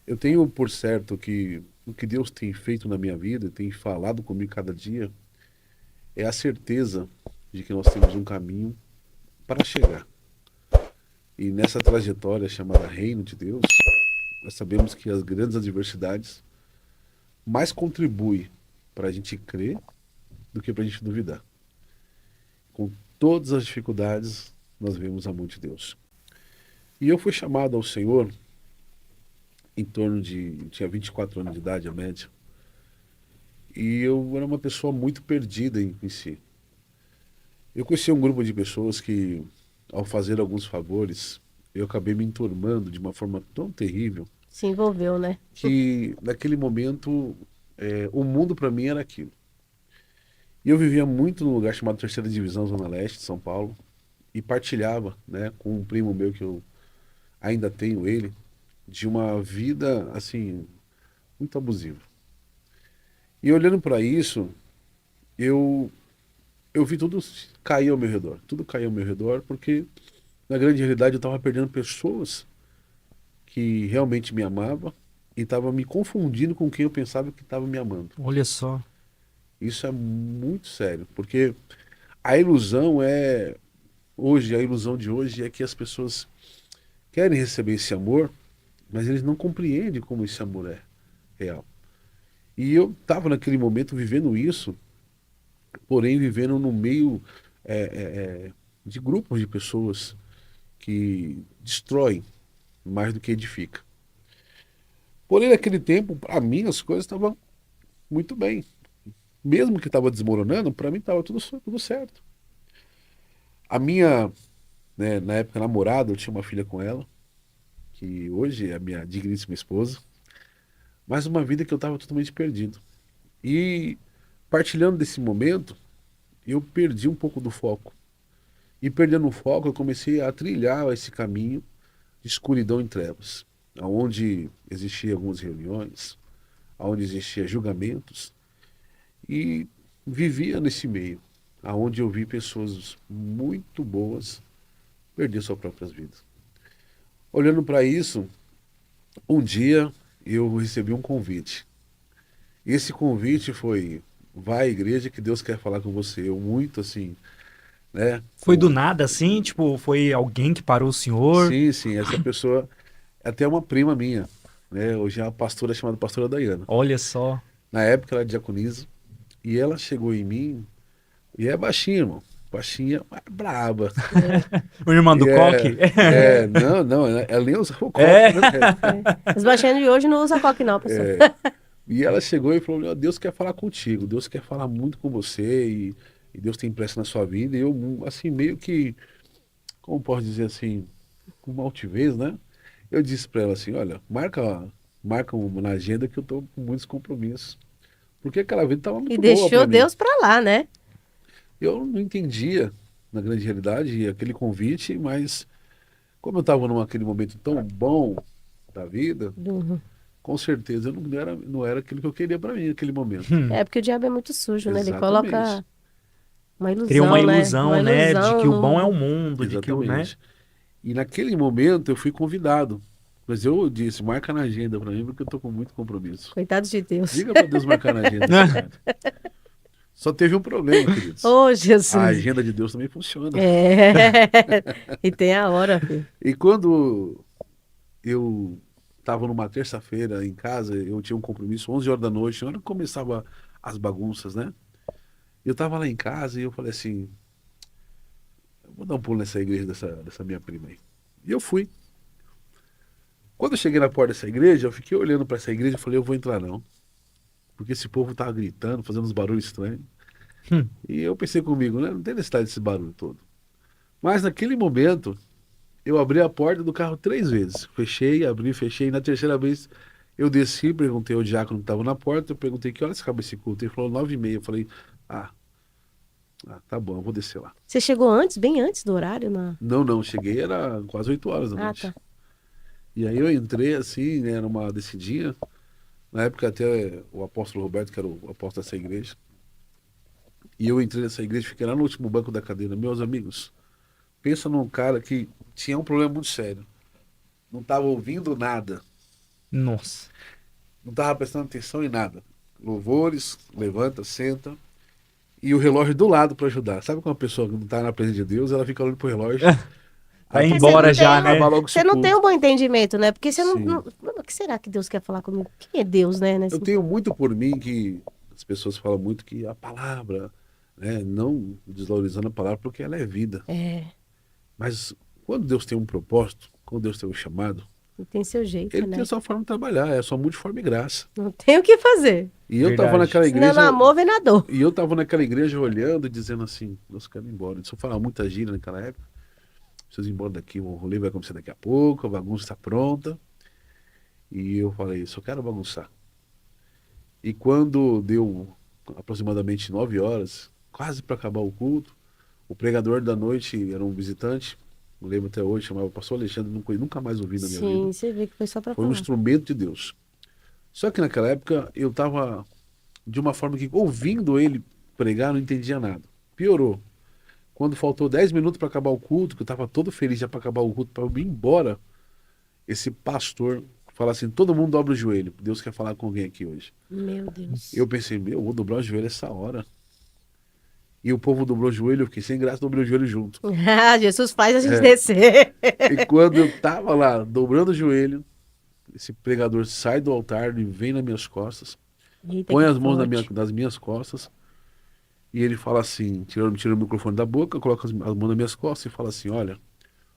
Eu tenho por certo que o que Deus tem feito na minha vida, tem falado comigo cada dia, é a certeza de que nós temos um caminho para chegar. E nessa trajetória chamada Reino de Deus, nós sabemos que as grandes adversidades mais contribuem para a gente crer do que para a gente duvidar. Com todas as dificuldades, nós vemos a mão de Deus. E eu fui chamado ao Senhor em torno de. Tinha 24 anos de idade, a média. E eu era uma pessoa muito perdida em si. Eu conheci um grupo de pessoas que, ao fazer alguns favores, eu acabei me enturmando de uma forma tão terrível Se envolveu, né? que, naquele momento, o mundo para mim era aquilo. E eu vivia muito num lugar chamado Terceira Divisão, Zona Leste de São Paulo, e partilhava, né, com um primo meu que eu ainda tenho ele, de uma vida, assim, muito abusiva. E olhando para isso, eu, eu vi tudo cair ao meu redor. Tudo cair ao meu redor, porque, na grande realidade, eu estava perdendo pessoas que realmente me amavam e estava me confundindo com quem eu pensava que estava me amando. Olha só. Isso é muito sério, porque a ilusão é, hoje, a ilusão de hoje é que as pessoas querem receber esse amor, mas eles não compreendem como esse amor é real. E eu estava naquele momento vivendo isso, porém vivendo no meio é, é, de grupos de pessoas que destroem mais do que edificam. Porém, naquele tempo, para mim, as coisas estavam muito bem. Mesmo que estava desmoronando, para mim estava tudo certo. A minha, né, na época, namorada, eu tinha uma filha com ela, que hoje é a minha digníssima esposa, mas uma vida que eu estava totalmente perdido. E partilhando desse momento, eu perdi um pouco do foco. E perdendo o foco, eu comecei a trilhar esse caminho de escuridão em trevas, onde existiam algumas reuniões, onde existiam julgamentos, e vivia nesse meio, aonde eu vi pessoas muito boas perder suas próprias vidas. Olhando para isso, um dia eu recebi um convite. E esse convite foi: vai à igreja que Deus quer falar com você. Eu muito assim, né? Foi do nada assim? Tipo, foi alguém que parou o senhor? Sim, sim, essa pessoa é até uma prima minha, né? Hoje é uma pastora chamada Pastora Dayana. Olha só. Na época ela era diaconisa e ela chegou em mim e é baixinha, irmão. Baixinha, mas braba. O irmão do E coque? não, não, ela nem usa o É. coque, né? Os baixinhos de hoje não usam coque, não, pessoal. E ela chegou e falou: "Ó, Deus quer falar contigo, Deus quer falar muito com você e Deus tem pressa na sua vida." E eu, assim, meio que, como posso dizer assim, com uma altivez, né? Eu disse para ela assim: olha, marca na agenda que eu tô com muitos compromissos. Porque aquela vida estava E muito boa deixou para mim. Deus pra lá, né? Eu não entendia, na grande realidade, aquele convite, mas como eu estava naquele momento tão bom da vida, Uhum. com certeza eu não era aquilo que eu queria para mim naquele momento. É porque o diabo é muito sujo, né? Ele Exatamente. coloca uma Cria uma ilusão, né? ilusão, Uma né? De ilusão que o bom é o no. mundo, de que o, né? Exatamente. E naquele momento eu fui convidado. Mas eu disse: marca na agenda para mim, porque eu tô com muito compromisso. Coitado de Deus. Diga para Deus marcar na agenda desse cara. Só teve um problema, queridos. Oh, A Jesus. agenda de Deus também funciona. É. E tem a hora, filho. E quando eu estava numa terça-feira em casa, eu tinha um compromisso, 11 horas da noite, na hora que começava as bagunças, né? Eu estava lá em casa e eu falei assim: eu vou dar um pulo nessa igreja dessa minha prima aí. E eu fui. Quando eu cheguei na porta dessa igreja, eu fiquei olhando para essa igreja e falei: eu vou entrar não. Porque esse povo tava gritando, fazendo uns barulhos estranhos. Hum. E eu pensei comigo, né? Não tem necessidade desse barulho todo. Mas naquele momento, eu abri a porta do carro 3 vezes. Fechei, abri, fechei. E na terceira vez, eu desci, perguntei ao diácono que estava na porta. Eu perguntei: que horas acaba esse culto? Ele falou: 9h30. Eu falei: ah, tá bom, eu vou descer lá. Você chegou antes, bem antes do horário, na. Não, não, cheguei, era quase 8 horas da Ah, noite. tá. E aí eu entrei assim, né, numa descidinha. Na época até o apóstolo Roberto, que era o apóstolo dessa igreja. E eu entrei nessa igreja, fiquei lá no último banco da cadeira. Meus amigos, pensa num cara que tinha um problema muito sério. Não estava ouvindo nada. Nossa. Não tava prestando atenção em nada. Louvores, levanta, senta. E o relógio do lado para ajudar. Sabe quando uma pessoa que não tá na presença de Deus, ela fica olhando pro relógio. Vai Ela É, você embora não tem, já, acabar né? logo esse você não tem culto. um bom entendimento, né? Porque você Sim. o que será que Deus quer falar comigo? Quem é Deus, né? Eu tenho muito por mim que as pessoas falam muito que a palavra, né, não desvalorizando a palavra porque ela é vida. É, Mas quando Deus tem um propósito, quando Deus tem um chamado, e tem seu jeito, ele tem né? a sua forma de trabalhar, é a sua multiforme graça. Não tem o que fazer. E eu tava Verdade. naquela Senão no igreja, amor vem na dor. e eu tava naquela igreja olhando e dizendo assim, Deus, eu quero ir embora. Se eu falar muita gíria naquela época, preciso ir embora daqui, o rolê vai começar daqui a pouco, a bagunça está pronta. E eu falei, só quero bagunçar. E quando deu aproximadamente 9 horas, quase para acabar o culto, o pregador da noite era um visitante, eu lembro até hoje, chamava Pastor Alexandre, nunca mais ouvi na minha vida. Sim, você vê que foi só pra Foi um falar. instrumento de Deus. Só que naquela época eu estava de uma forma que, ouvindo ele pregar, não entendia nada. Piorou. Quando faltou 10 minutos para acabar o culto, que eu estava todo feliz já para acabar o culto, para eu ir embora, esse pastor fala assim: todo mundo dobra o joelho. Deus quer falar com alguém aqui hoje. Meu Deus. Eu pensei, eu vou dobrar o joelho essa hora. E o povo dobrou o joelho, eu fiquei sem graça, dobrei o joelho junto. Ah, Jesus faz a gente É. descer. E quando eu tava lá, dobrando o joelho, esse pregador sai do altar e vem nas minhas costas, Eita, põe que as mãos forte. nas minhas costas, e ele fala assim, tira o microfone da boca, coloca as mãos nas minhas costas e fala assim: olha,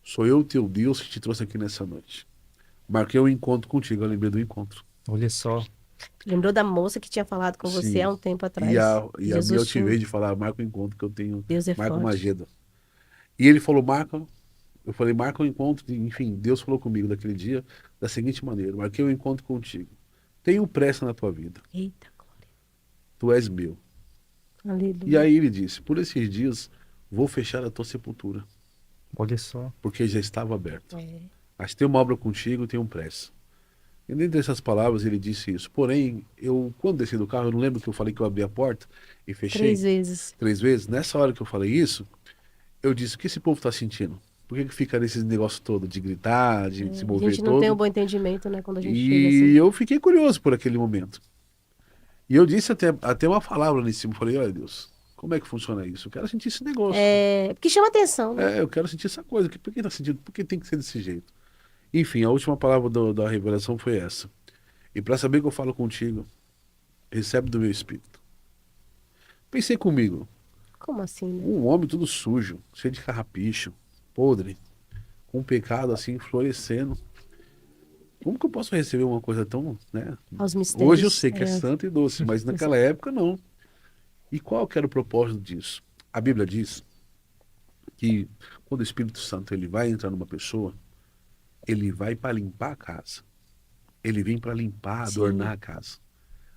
sou eu, teu Deus, que te trouxe aqui nessa noite. Marquei um encontro contigo, eu lembrei do encontro. Olha só. Lembrou da moça que tinha falado com você há Sim. um tempo E atrás. a minha Jesus tinha. altivez de falar, marca o encontro que eu tenho, Deus é marca uma forte. agenda. E ele falou, marca. Eu falei, marca um encontro. Enfim, Deus falou comigo daquele dia da seguinte maneira: marquei um encontro contigo. Tenho pressa na tua vida. Eita, glória. Tu és meu. E Aleluia. aí ele disse: por esses dias vou fechar a tua sepultura, Olha só. porque já estava aberta. É. Mas tenho uma obra contigo, tenho pressa. E dentre essas palavras ele disse isso. Porém, eu, quando desci do carro, eu não lembro que eu falei que eu abri a porta e fechei 3 vezes. 3 vezes. Nessa hora que eu falei isso, eu disse: o que esse povo está sentindo? Por que fica nesse negócio todo de gritar, de se A mover gente não tem um todo? bom entendimento, né? Quando a gente chega E assim. eu fiquei curioso por aquele momento. E eu disse até uma palavra lá em cima. Eu falei: olha, Deus, como é que funciona isso? Eu quero sentir esse negócio. É, porque chama atenção, né? Eu quero sentir essa coisa. Por que tá sentindo? Por que tem que ser desse jeito? Enfim, a última palavra da revelação foi essa. E para saber que eu falo contigo, recebe do meu espírito. Pensei comigo, Como assim, né? um homem todo sujo, cheio de carrapicho, podre, com um pecado assim florescendo. Como que eu posso receber uma coisa tão, né? Aos mistérios. Hoje eu sei que é santo e doce, mas naquela época não. E qual que era o propósito disso? A Bíblia diz que quando o Espírito Santo ele vai entrar numa pessoa, ele vai para limpar a casa. Ele vem para limpar, Sim. adornar a casa.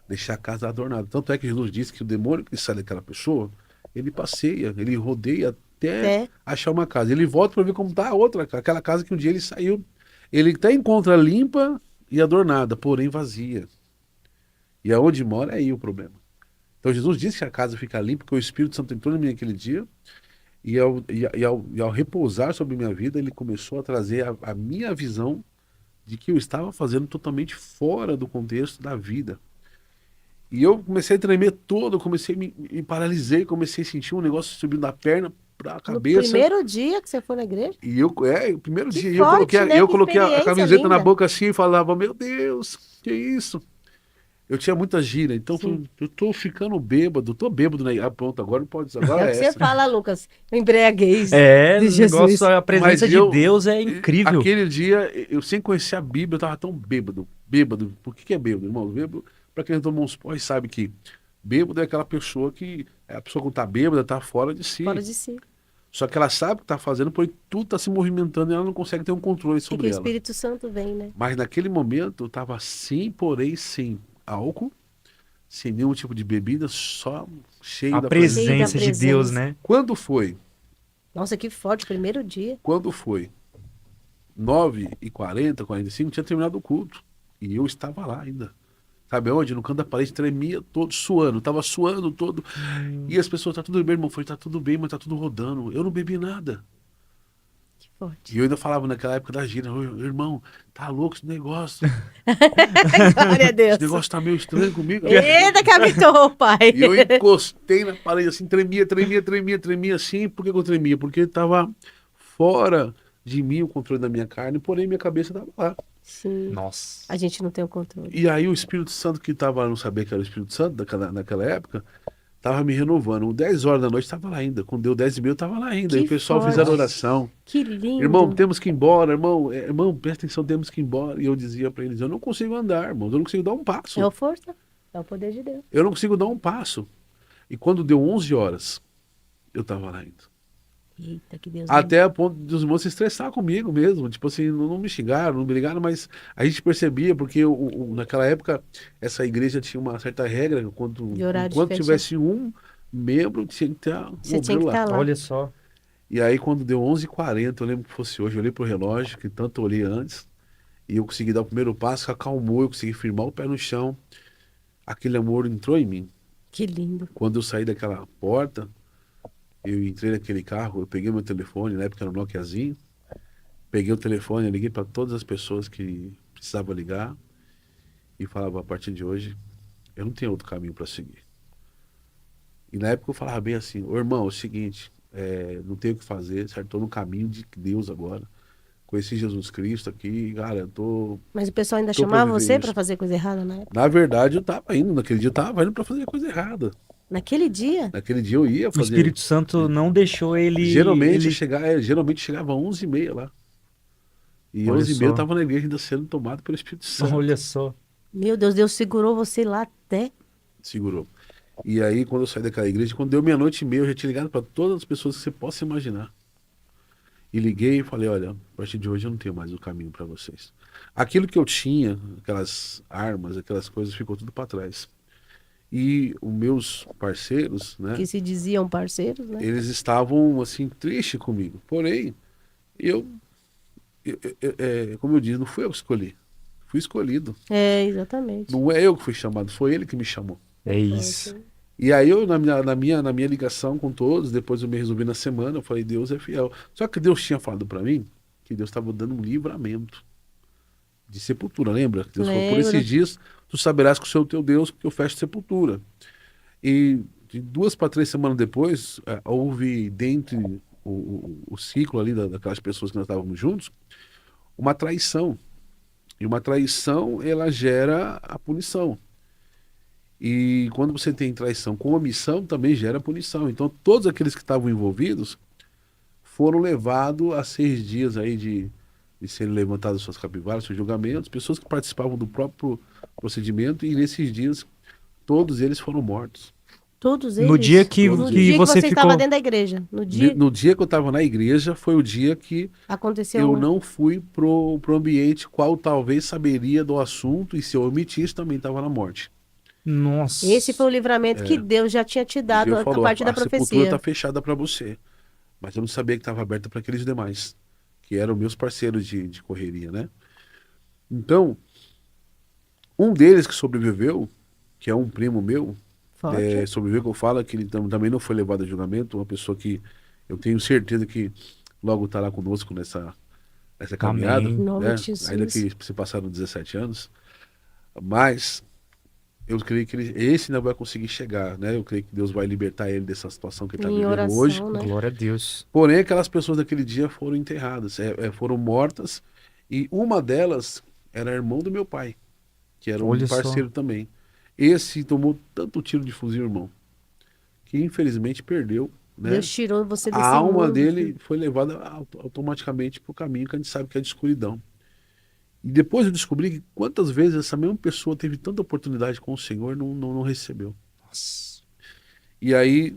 Deixar a casa adornada. Tanto é que Jesus disse que o demônio que sai daquela pessoa, ele passeia, ele rodeia até É. achar uma casa. Ele volta para ver como está a outra, aquela casa que um dia ele saiu. Ele até encontra limpa e adornada, porém vazia. E aonde mora é aí o problema. Então Jesus disse que a casa fica limpa, porque o Espírito Santo entrou em mim aquele dia, e ao repousar sobre minha vida, ele começou a trazer a minha visão de que eu estava fazendo totalmente fora do contexto da vida. E eu comecei a tremer todo, eu comecei me paralisei, comecei a sentir um negócio subindo da perna para a No cabeça. primeiro dia que você foi na igreja? E o primeiro Que dia, forte, né? eu Que coloquei a experiência camiseta na linda. boca assim e falava: meu Deus, que isso? Eu tinha muita gira, então eu Sim. falei, eu tô ficando bêbado, tô bêbado, né? Ah, pronto, agora não pode, É agora o é que você essa. fala, Lucas. O embriaguez É, de o Jesus. negócio, a presença Mas de Deus é incrível. Aquele dia, eu sem conhecer a Bíblia, eu tava tão bêbado, bêbado. Por que é bêbado, irmão? Bêbado, pra quem tomou uns pós, sabe que bêbado é aquela pessoa que, a pessoa quando tá bêbada, tá fora de si. Fora de si. Só que ela sabe o que tá fazendo, porque tudo tá se movimentando e ela não consegue ter um controle É que sobre o ela. Espírito Santo vem, né? Mas naquele momento, eu tava assim, porém sem álcool, sem nenhum tipo de bebida, só cheio A da presença. Cheio da presença de Deus, presença. né? Quando foi? Nossa, que forte. Primeiro dia. Quando foi? 9h40, 45, tinha terminado o culto. E eu estava lá ainda. Sabe onde? No canto da parede, tremia todo, suando. Tava suando todo. E as pessoas, tá tudo bem, irmão? Eu falei, tá tudo bem, mas tá tudo rodando. Eu não bebi nada. Que forte. E eu ainda falava naquela época da gira, "Ô, irmão, tá louco esse negócio? Glória a Deus. Esse negócio tá meio estranho comigo." Eita, que habitou, pai. E eu encostei na parede assim, tremia assim. Por que que eu tremia? Porque tava fora de mim o controle da minha carne, porém minha cabeça tava lá. Sim. Nossa. A gente não tem o controle. E aí o Espírito Santo que tava, não sabia que era o Espírito Santo naquela época, tava me renovando. 10 horas da noite tava lá ainda. Quando deu 10h30 eu tava lá ainda. E Que o pessoal forte. fizeram oração. Que lindo. Irmão, temos que ir embora, irmão. Irmão, presta atenção, temos que ir embora. E eu dizia pra eles, eu não consigo andar, irmão. Eu não consigo dar um passo. É a força. É o poder de Deus. Eu não consigo dar um passo. E quando deu 11 horas, eu tava lá ainda. Eita, que Deus. Até a ponto dos irmãos se estressar comigo mesmo. Tipo assim, não me xingaram, não me ligaram, mas a gente percebia, porque naquela época essa igreja tinha uma certa regra, De horário de enquanto fechar. tivesse um membro, tinha que ter um Você tinha obreiro que lá. estar lá. Olha só. E aí quando deu 11h40, eu lembro que fosse hoje, eu olhei pro relógio, que tanto eu olhei antes, e eu consegui dar o primeiro passo, acalmou, eu consegui firmar o pé no chão. Aquele amor entrou em mim. Que lindo. Quando eu saí daquela porta, eu entrei naquele carro, eu peguei meu telefone, na época era um Nokiazinho, peguei o telefone, liguei para todas as pessoas que precisavam ligar e falava, a partir de hoje, eu não tenho outro caminho para seguir. E na época eu falava bem assim, ô irmão, é o seguinte, não tenho o que fazer, certo? Estou no caminho de Deus agora. Conheci Jesus Cristo aqui, cara, eu tô Mas o pessoal ainda pra chamava viver você isso. para fazer coisa errada na época? Na verdade, eu tava indo, naquele dia eu tava indo para fazer coisa errada. Naquele dia? Naquele dia eu ia O fazer. Espírito Santo não deixou ele. Geralmente, ele... geralmente chegava 11h30 lá. E Olha 11h30 eu só. tava na igreja ainda sendo tomado pelo Espírito Santo. Olha só. Meu Deus, Deus segurou você lá até. Segurou. E aí, quando eu saí daquela igreja, quando deu 00:30, eu já tinha ligado para todas as pessoas que você possa imaginar. E liguei e falei, olha, a partir de hoje eu não tenho mais o caminho para vocês. Aquilo que eu tinha, aquelas armas, aquelas coisas, ficou tudo para trás. E os meus parceiros, né, Que se diziam parceiros, né? eles estavam, assim, tristes comigo. Porém, como eu disse, não fui eu que escolhi. Fui escolhido. É, exatamente. Não é eu que fui chamado, foi ele que me chamou. É isso. E aí eu, na minha ligação com todos, depois eu me resolvi na semana, eu falei, Deus é fiel. Só que Deus tinha falado para mim que Deus estava dando um livramento de sepultura, lembra? Deus falou, por Lembro. esses dias tu saberás que eu sou o teu Deus, porque eu fecho sepultura. E de 2 para 3 semanas depois, houve dentro o ciclo ali daquelas pessoas que nós estávamos juntos, uma traição. E uma traição, ela gera a punição. E quando você tem traição com omissão, também gera punição. Então, todos aqueles que estavam envolvidos foram levados a 6 dias aí de serem levantadas suas capivaras, seus julgamentos, pessoas que participavam do próprio procedimento, e nesses dias, todos eles foram mortos. Todos eles. No dia que, Todos No eles. dia que você você ficou. estava dentro da igreja. No dia No dia que eu estava na igreja, foi o dia que aconteceu. eu não fui pro ambiente qual talvez saberia do assunto, e se eu omitisse, também estava na morte. Nossa. Esse foi o livramento que Deus já tinha te dado Deus a falou, partir da a sepultura profecia. está fechada para você. Mas eu não sabia que estava aberta para aqueles demais, que eram meus parceiros de correria, né? Então, um deles que sobreviveu, que é um primo meu, Forte. sobreviveu, que eu falo, que ele também não foi levado a julgamento, uma pessoa que eu tenho certeza que logo estará conosco nessa caminhada, Amém. Em nome né? de Jesus. Ainda que se passaram 17 anos, mas eu creio que esse não vai conseguir chegar, né? Eu creio que Deus vai libertar ele dessa situação que ele está Em vivendo oração, hoje. né? Glória a Deus. Porém, aquelas pessoas daquele dia foram enterradas, foram mortas, e uma delas era irmão do meu pai, que era um Olha só. parceiro também. Esse tomou tanto tiro de fuzil, irmão, que infelizmente perdeu, né? Deus tirou você desse A alma mundo. dele foi levada automaticamente para o caminho que a gente sabe que é de escuridão. E depois eu descobri que quantas vezes essa mesma pessoa teve tanta oportunidade com o Senhor e não recebeu. Nossa. E aí,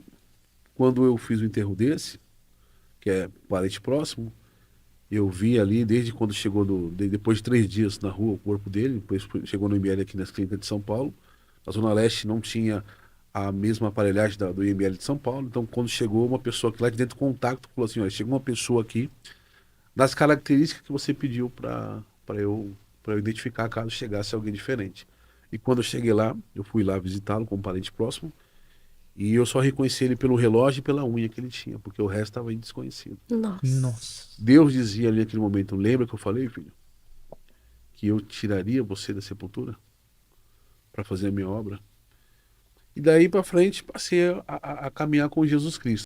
quando eu fiz o enterro desse, que é parente próximo, eu vi ali, desde quando chegou, depois de 3 dias na rua, o corpo dele, depois chegou no IML aqui nas clínicas de São Paulo. Na Zona Leste não tinha a mesma aparelhagem do IML de São Paulo, então quando chegou uma pessoa que lá de dentro, contato, falou assim, olha, chegou uma pessoa aqui, das características que você pediu para eu identificar caso chegasse alguém diferente. E quando eu cheguei lá, eu fui lá visitá-lo como parente próximo, E eu só reconheci ele pelo relógio e pela unha que ele tinha, porque o resto estava desconhecido. Nossa. Nossa. Deus dizia ali naquele momento, lembra que eu falei, filho? Que eu tiraria você da sepultura para fazer a minha obra? E daí para frente passei a caminhar com Jesus Cristo.